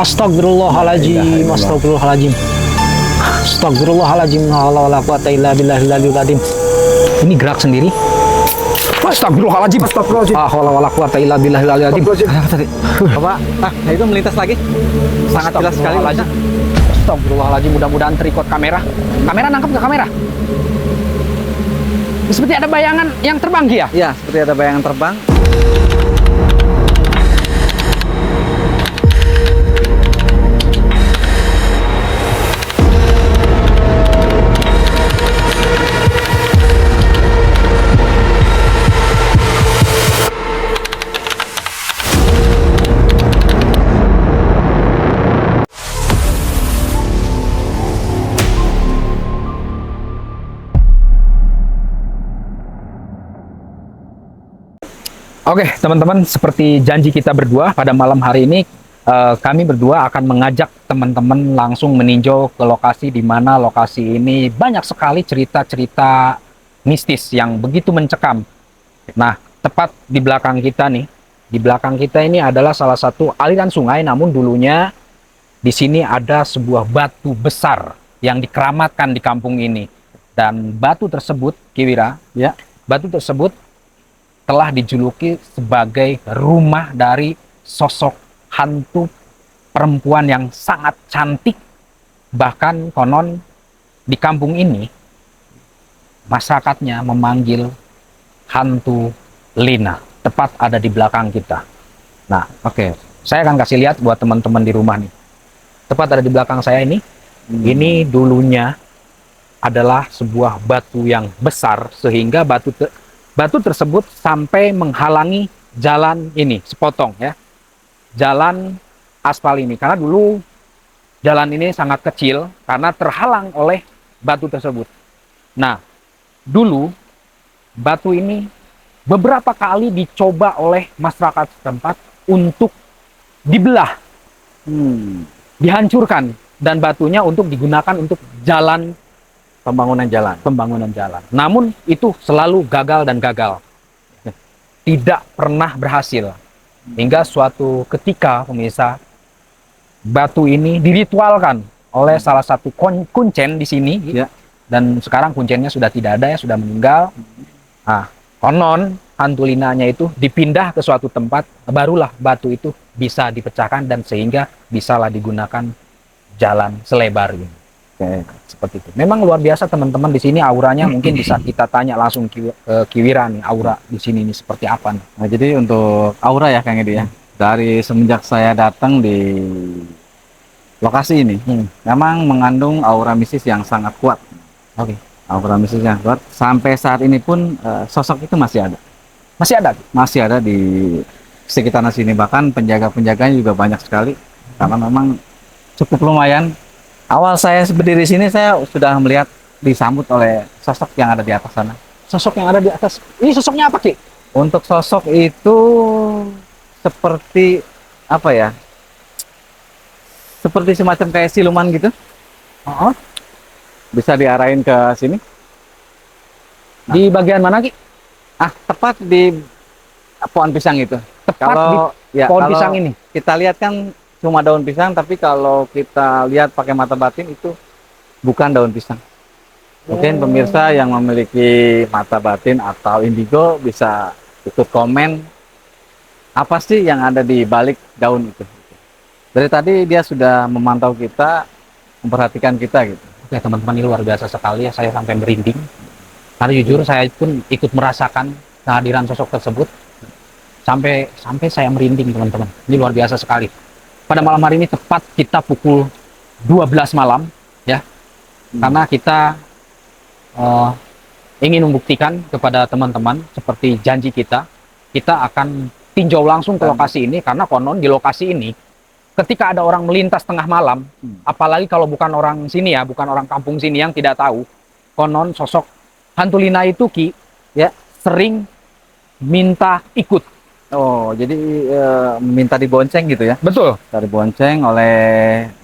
Astagfirullahaladzim, astagfirullahaladzim. Astagfirullahaladzim, la haula wala quwata illa billahil aliyyil azim. Ini gerak sendiri. Astagfirullahaladzim, astagfirullahaladzim. La haula wala quwata illa billahil aliyyil azim. Bapak, nah itu melintas lagi. Sangat jelas sekali wajah. Astagfirullahaladzim, mudah-mudahan terikot kamera. Kamera nangkep nggak kamera? Seperti ada bayangan yang terbang, Ki ya? Iya, seperti ada bayangan terbang. Oke, teman-teman, seperti janji kita berdua pada malam hari ini, kami berdua akan mengajak teman-teman langsung meninjau ke lokasi di mana lokasi ini banyak sekali cerita-cerita mistis yang begitu mencekam. Nah, tepat di belakang kita nih, di belakang kita ini adalah salah satu aliran sungai, namun dulunya di sini ada sebuah batu besar yang dikeramatkan di kampung ini. Dan batu tersebut, Ki Wira, Ya. batu tersebut telah dijuluki sebagai rumah dari sosok hantu perempuan yang sangat cantik. Bahkan konon di kampung ini masyarakatnya memanggil hantu Lina. Tepat ada di belakang kita. Nah, oke, saya akan kasih lihat buat teman-teman di rumah nih. Tepat ada di belakang saya ini. Ini dulunya adalah sebuah batu yang besar sehingga batu tersebut sampai menghalangi jalan ini sepotong ya, jalan aspal ini, karena dulu jalan ini sangat kecil karena terhalang oleh batu tersebut. Nah, dulu batu ini beberapa kali dicoba oleh masyarakat setempat untuk dibelah, dihancurkan, dan batunya untuk digunakan untuk jalan Pembangunan jalan. Namun itu selalu gagal dan gagal. Tidak pernah berhasil. Hingga suatu ketika, pemirsa, batu ini diritualkan oleh salah satu kuncen di sini. Ya. Dan sekarang kuncennya sudah tidak ada, ya sudah meninggal. Nah, konon hantu Linanya itu dipindah ke suatu tempat, barulah batu itu bisa dipecahkan dan sehingga bisalah digunakan jalan selebar ini. Oke. Seperti itu. Memang luar biasa teman-teman di sini, auranya mungkin bisa kita tanya langsung ke Ki Wira nih, aura di sini ini seperti apa nih. Nah, jadi untuk aura ya Kang Edi ya. Dari semenjak saya datang di lokasi ini, memang mengandung aura mistis yang sangat kuat. Oke. Aura mistis yang kuat. Sampai saat ini pun sosok itu masih ada. Masih ada? Masih ada di sekitar sini, bahkan penjaga-penjaganya juga banyak sekali. Karena memang cukup lumayan. Awal saya berdiri di sini, saya sudah melihat disambut oleh sosok yang ada di atas sana. Sosok yang ada di atas. Ini sosoknya apa, Ki? Untuk sosok itu seperti apa ya? Seperti semacam kayak siluman gitu. Bisa diarahin ke sini. Di bagian mana, Ki? Tepat di pohon pisang itu. Tepat di pohon pisang ini. Kita lihat kan cuma daun pisang, tapi kalau kita lihat pakai mata batin itu bukan daun pisang. Mungkin pemirsa yang memiliki mata batin atau indigo bisa ikut komen apa sih yang ada di balik daun itu. Dari tadi dia sudah memantau kita, memperhatikan kita gitu. Oke, teman-teman, ini luar biasa sekali ya, saya sampai merinding. Karena jujur saya pun ikut merasakan kehadiran sosok tersebut. Sampai saya merinding, teman-teman. Ini luar biasa sekali. Pada malam hari ini tepat kita pukul 12 malam ya, karena kita ingin membuktikan kepada teman-teman seperti janji kita akan tinjau langsung ke lokasi ini, karena konon di lokasi ini ketika ada orang melintas tengah malam, apalagi kalau bukan orang sini ya, bukan orang kampung sini yang tidak tahu, konon sosok hantu Lina itu, Ki, ya, sering minta ikut. Oh, jadi minta dibonceng gitu ya? Betul. Dari bonceng oleh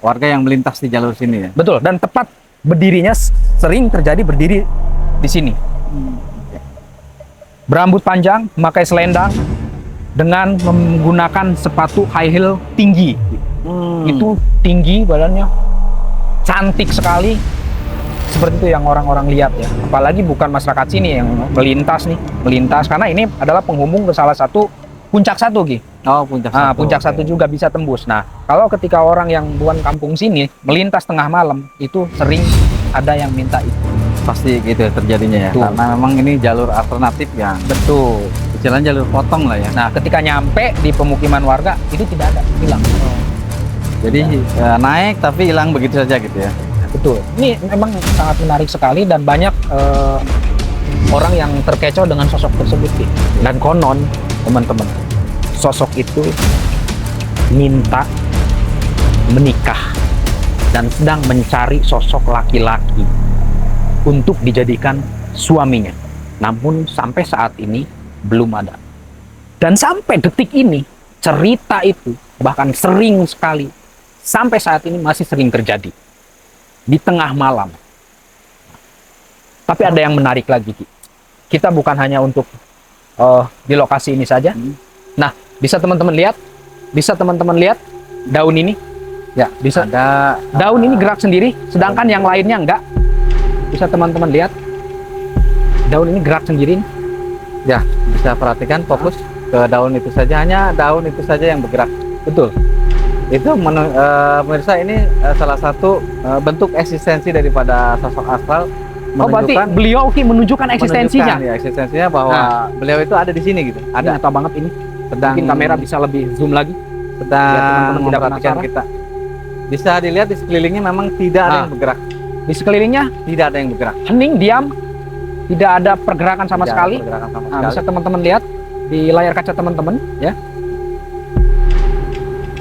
warga yang melintas di jalur sini ya? Betul, dan tepat berdirinya sering terjadi berdiri di sini. Berambut panjang, memakai selendang, dengan menggunakan sepatu high heel tinggi. Itu tinggi badannya, cantik sekali. Seperti itu yang orang-orang lihat ya. Apalagi bukan masyarakat sini yang melintas karena ini adalah penghubung ke salah satu puncak satu, Ki. Oh, puncak Nah, satu. puncak satu juga bisa tembus. Nah, kalau ketika orang yang bukan kampung sini melintas tengah malam, itu sering ada yang minta itu. Pasti gitu ya terjadinya ya. Betul. Karena memang ini jalur alternatif yang Betul. jalan jalur potong lah ya. Nah, ketika nyampe di pemukiman warga itu tidak ada, hilang. Jadi naik tapi hilang begitu saja gitu ya. Betul. Ini memang sangat menarik sekali dan banyak orang yang terkecoh dengan sosok tersebut, Ki. Dan konon, teman-teman, sosok itu minta menikah dan sedang mencari sosok laki-laki untuk dijadikan suaminya. Namun sampai saat ini belum ada. Dan sampai detik ini cerita itu bahkan sering sekali sampai saat ini masih sering terjadi di tengah malam. Tapi ada yang menarik lagi, Ki. Kita bukan hanya untuk di lokasi ini saja. Nah, bisa teman-teman lihat daun ini? Ya, bisa. Ada Daun ini gerak sendiri, sedangkan yang lainnya enggak. Bisa teman-teman lihat, daun ini gerak sendiri. ya, bisa perhatikan fokus ke daun itu saja, hanya daun itu saja yang bergerak. Betul. Itu pemirsa ini salah satu bentuk eksistensi daripada sosok astral. Oh, berarti beliau, Ki, menunjukkan eksistensinya. Ya, eksistensinya bahwa beliau itu ada di sini gitu. Ada nyata banget ini. Sedang Mungkin kamera bisa lebih zoom lagi. sedang teman-teman tidak memperhatikan penasaran. kita. Bisa dilihat di sekelilingnya memang tidak ada yang bergerak. Di sekelilingnya Tidak ada yang bergerak. hening, diam, tidak ada pergerakan sama Tidak ada sekali. pergerakan sama Nah, sekali. bisa teman-teman lihat di layar kaca teman-teman ya.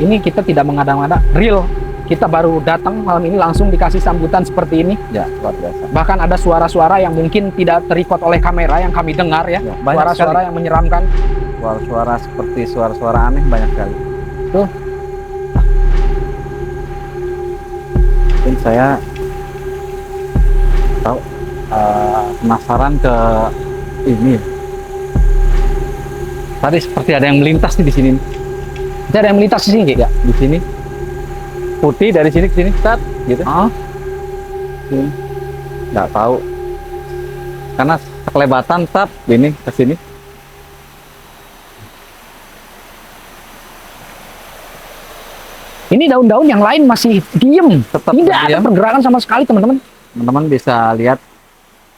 Ini kita tidak mengada-ngada, real. Kita baru datang malam ini langsung dikasih sambutan seperti ini. Ya, luar biasa. Bahkan ada suara-suara yang mungkin tidak ter-record oleh kamera yang kami dengar ya. Ya, banyak Suara-suara sekali. yang menyeramkan. Suara-suara seperti suara-suara aneh banyak sekali. Tuh. Mungkin saya tahu penasaran ke ini. Tadi seperti ada yang melintas nih di sini. Tidak ada yang melintas di sini, Ki? Ya, di sini. Putih dari sini ke sini, tat, gitu. Oh, Nggak tahu. Karena kelebatan tat ini ke sini. ini daun-daun yang lain masih diem. Tetap Tidak ada diam. pergerakan sama sekali, teman-teman. Teman-teman bisa lihat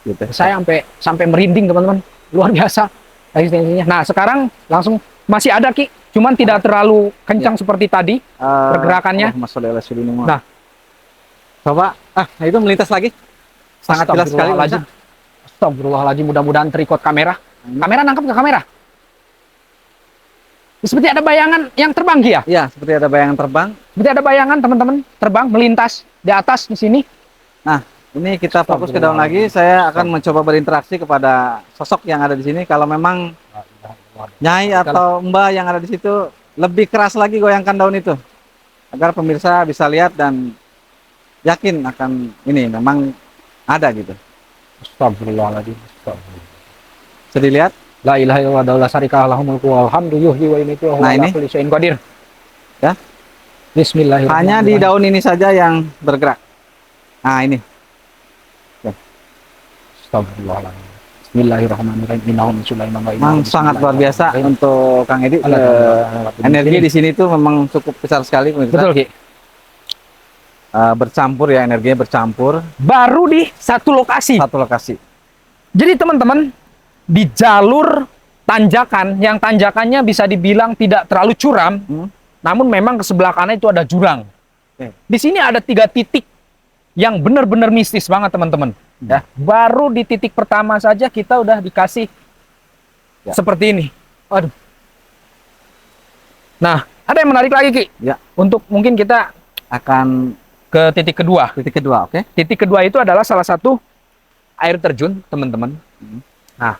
gitu. Saya sampai merinding, teman-teman. Luar biasa eksistensinya. Nah, sekarang langsung masih ada, Ki. Cuman tidak terlalu kencang seperti tadi pergerakannya. Nah, coba itu melintas lagi. Sangat jelas sekali. Astagfirullahaladzim. Astagfirullahaladzim, mudah-mudahan terikot kamera. Kamera nangkep ke kamera. Seperti ada bayangan yang terbang, Ki, ya? Iya, seperti ada bayangan terbang. Seperti ada bayangan, teman-teman, terbang melintas di atas di sini. Nah, ini kita fokus ke daun lagi. Saya akan mencoba berinteraksi kepada sosok yang ada di sini. Kalau memang Nyai atau Mbak yang ada di situ, lebih keras lagi goyangkan daun itu agar pemirsa bisa lihat dan yakin akan ini memang ada gitu. Astagfirullahaladzim. Bisa dilihat. La ilaha illallah wa la syarika lahu mulku wal hamdu yuhyi wa yumiitu wa huwa Nah, ala ini. kulli syai'in qadir. Ya. Bismillahirrahmanirrahim. Hanya di daun ini saja yang bergerak. Nah, ini. Astagfirullahaladzim. Bismillahirrahmanirrahim. Innahu min Sulaiman wa innahu Memang sangat luar biasa untuk Kang Edi. Bismillahirrahmanirrahim. Energi di sini tuh memang cukup besar sekali, pemirsa. Betul, Ki. Bercampur ya, energinya bercampur Baru di satu lokasi. satu lokasi. Jadi teman-teman, di jalur tanjakan yang tanjakannya bisa dibilang tidak terlalu curam, namun memang ke sebelah kanan itu ada jurang. Oke. Di sini ada 3 titik yang benar-benar mistis banget, teman-teman. Ya, baru di titik pertama saja kita udah dikasih seperti ini. Aduh. Nah, ada yang menarik lagi, Ki. Ya. Untuk mungkin kita Akan ke titik kedua. titik kedua, oke? Titik kedua itu adalah salah satu air terjun, teman-teman. Nah,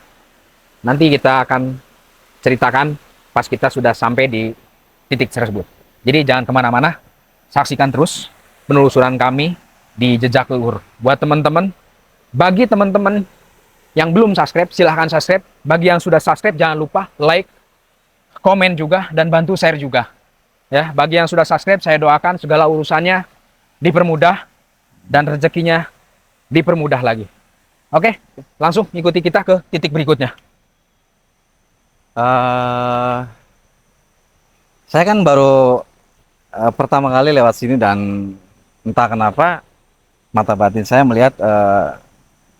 nanti kita akan ceritakan pas kita sudah sampai di titik tersebut. Jadi jangan kemana-mana, saksikan terus penelusuran kami di Jejak Leluhur. Buat teman-teman, bagi teman-teman yang belum subscribe, silahkan subscribe. Bagi yang sudah subscribe, jangan lupa like, komen juga, dan bantu share juga. Ya, bagi yang sudah subscribe, saya doakan segala urusannya dipermudah dan rezekinya dipermudah lagi. Oke, langsung ikuti kita ke titik berikutnya. Eh, saya kan baru pertama kali lewat sini dan entah kenapa mata batin saya melihat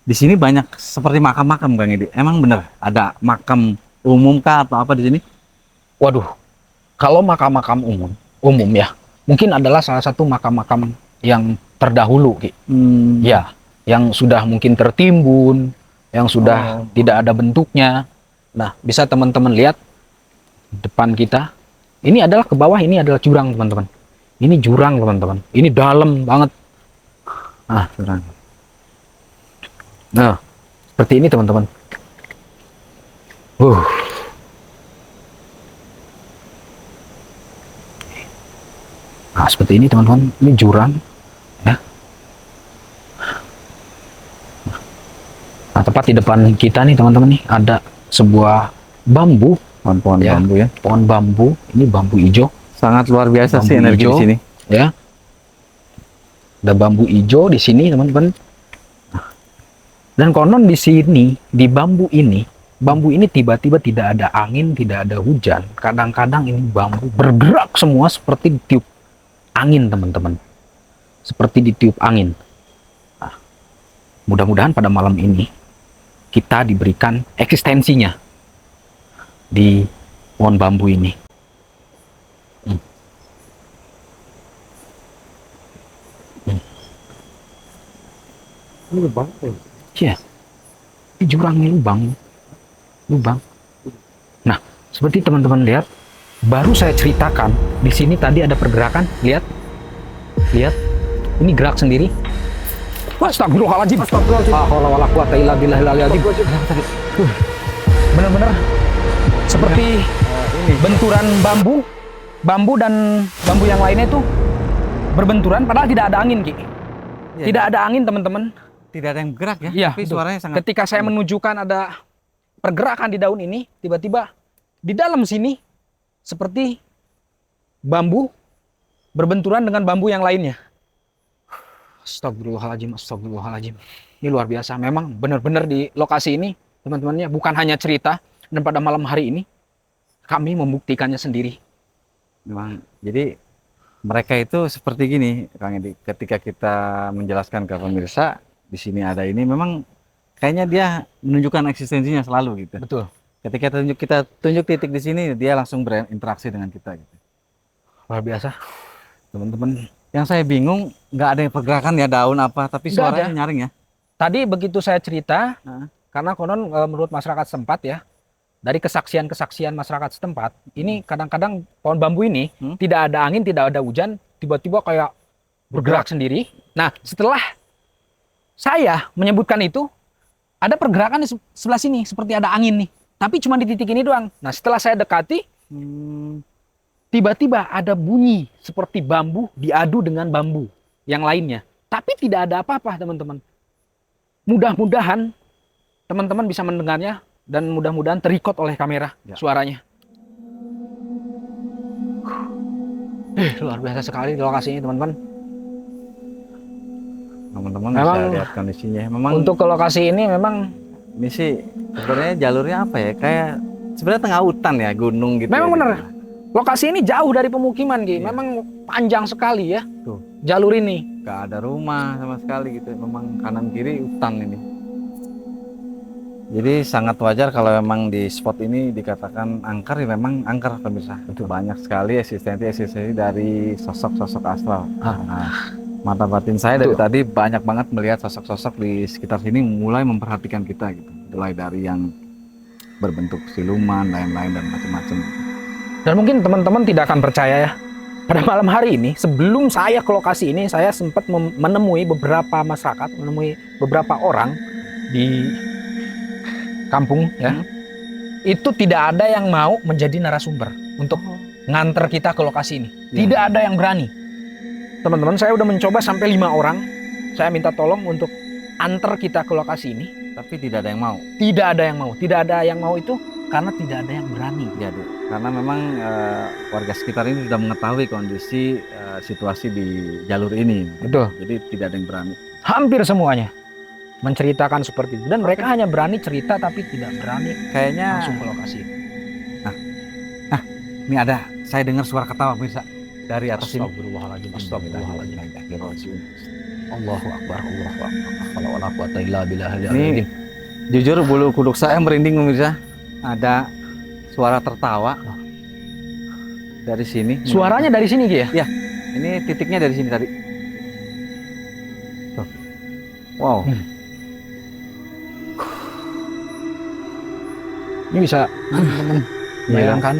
di sini banyak seperti makam-makam, Kang Edi. Emang bener ada makam umum kah atau apa di sini? Waduh, kalau makam-makam umum ya, mungkin adalah salah satu makam-makam yang terdahulu, Ki. Ya, yang sudah mungkin tertimbun, yang sudah tidak ada bentuknya. Nah, bisa teman-teman lihat depan kita. Ini adalah ke bawah, ini adalah jurang, teman-teman. Ini jurang, teman-teman. Ini dalam banget. Ah, Jurang. nah, seperti ini, teman-teman. Nah, seperti ini, teman-teman. Ini jurang, ya. Nah, tepat di depan kita nih, teman-teman, nih ada sebuah bambu, Pohon-pohon ya. bambu ya. Pohon bambu. Ini bambu hijau, Sangat luar biasa sih Bambu energi hijau. di sini. ya. Ada bambu hijau di sini, teman-teman. Dan konon di sini, di bambu ini tiba-tiba tidak ada angin, tidak ada hujan. Kadang-kadang ini bambu bergerak semua seperti ditiup angin, teman-teman. Seperti ditiup angin. Nah, mudah-mudahan pada malam ini kita diberikan eksistensinya di pohon bambu ini. Ini lubang. Iya, ini jurangnya lubang. Nah, seperti teman-teman lihat, baru saya ceritakan di sini tadi ada pergerakan. Lihat, ini gerak sendiri. Astagfirullahaladzim. Benar-benar seperti benturan bambu dan bambu yang lainnya itu berbenturan, padahal tidak ada angin, Ki. Ya, Tidak ada angin, teman-teman. tidak ada yang gerak ya, Iya, tapi betul. suaranya sangat. Ketika saya menunjukkan ada pergerakan di daun ini, tiba-tiba di dalam sini seperti bambu berbenturan dengan bambu yang lainnya. Astagfirullahaladzim, astagfirullahaladzim. Ini luar biasa. Memang benar-benar di lokasi ini, teman-temannya, bukan hanya cerita. Dan pada malam hari ini, kami membuktikannya sendiri. Memang, jadi mereka itu seperti gini, Kang Edi. Ketika kita menjelaskan ke pemirsa di sini ada ini, memang kayaknya dia menunjukkan eksistensinya selalu gitu. Betul. Ketika kita tunjuk titik di sini, dia langsung berinteraksi dengan kita gitu. Luar biasa. Teman-teman, Yang saya bingung, nggak ada yang pergerakan ya daun apa, tapi Nggak suaranya ada. nyaring ya. tadi begitu saya cerita, Heeh. karena konon menurut masyarakat setempat ya, dari kesaksian-kesaksian masyarakat setempat, ini kadang-kadang pohon bambu ini tidak ada angin, tidak ada hujan, tiba-tiba kayak bergerak sendiri. Nah, setelah saya menyebutkan itu, ada pergerakan di sebelah sini, seperti ada angin nih. Tapi cuma di titik ini doang. Nah, setelah saya dekati, tiba-tiba ada bunyi seperti bambu diadu dengan bambu yang lainnya. Tapi tidak ada apa-apa, teman-teman. Mudah-mudahan teman-teman bisa mendengarnya dan mudah-mudahan terrecord oleh kamera suaranya. Luar biasa sekali di lokasi ini, teman-teman. Teman-teman Memang bisa lihat kondisinya. Memang untuk ke lokasi ini memang ini sih sebenarnya jalurnya apa ya? Kayak sebenarnya tengah hutan ya, gunung gitu. memang ya, benar. gitu. Lokasi ini jauh dari pemukiman, Ki. Memang panjang sekali ya. Tuh. Jalur ini. Gak ada rumah sama sekali gitu. Memang kanan kiri hutan ini. Jadi sangat wajar kalau memang di spot ini dikatakan angker, ya memang angker pemirsa. Itu banyak sekali eksistensi dari sosok-sosok astral. Nah, mata batin saya dari tadi banyak banget melihat sosok-sosok di sekitar sini mulai memperhatikan kita gitu. Mulai dari yang berbentuk siluman, lain-lain dan macam-macam. Dan mungkin teman-teman tidak akan percaya ya. Pada malam hari ini, sebelum saya ke lokasi ini, saya sempat menemui beberapa masyarakat, menemui beberapa orang di kampung ya. Itu tidak ada yang mau menjadi narasumber untuk nganter kita ke lokasi ini. Tidak ada yang berani. Teman-teman, saya udah mencoba sampai 5 orang. Saya minta tolong untuk antar kita ke lokasi ini. Tapi tidak ada yang mau. Tidak ada yang mau. Tidak ada yang mau itu karena tidak ada yang berani. Ya, Dek. Karena memang warga sekitar ini sudah mengetahui kondisi situasi di jalur ini. Betul. Jadi tidak ada yang berani. Hampir semuanya menceritakan seperti itu. Dan mereka hanya berani cerita tapi tidak berani Kayaknya langsung ke lokasi. ini ada, saya dengar suara ketawa pemirsa dari atas sini. Astagfirullahaladzim. Astagfirullahaladzim. Allahu Akbar. Allahu Akbar. Wala quwata illa billahil Ini azim. jujur bulu kuduk saya merinding pemirsa. Ada suara tertawa dari sini. Suaranya dari sini Ki, ya? Ini titiknya dari sini tadi. Tuh. Wow. Ini bisa teman-teman Iya. bayangkan.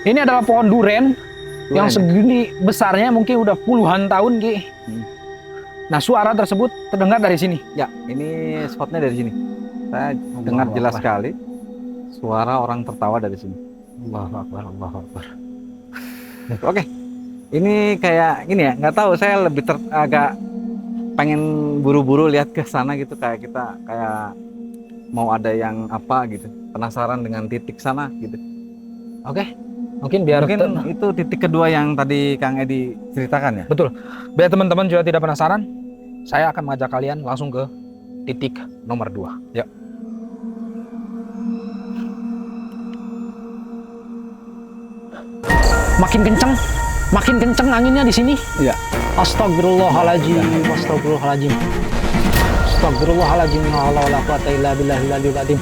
Ini adalah pohon duren yang segini besarnya, mungkin udah puluhan tahun Ki. Nah, suara tersebut terdengar dari sini. Ya, ini spotnya dari sini. Saya dengar Allahu jelas Akbar. sekali suara orang tertawa dari sini. Allahu Akbar, Allahu Akbar. Oke, ini kayak gini ya, nggak tahu, saya lebih agak pengen buru-buru lihat ke sana gitu, kayak kita kayak mau ada yang apa gitu, penasaran dengan titik sana gitu. Oke. Mungkin biar Mungkin itu titik kedua yang tadi Kang Edi ceritakan ya. betul. Biar teman-teman juga tidak penasaran, saya akan mengajak kalian langsung ke titik nomor 2. Ya. Makin kenceng anginnya di sini. Iya. Astagfirullahaladzim, astagfirullahaladzim. Astagfirullahaladzim, la haula wala quwata illa billahil aliyyil azim.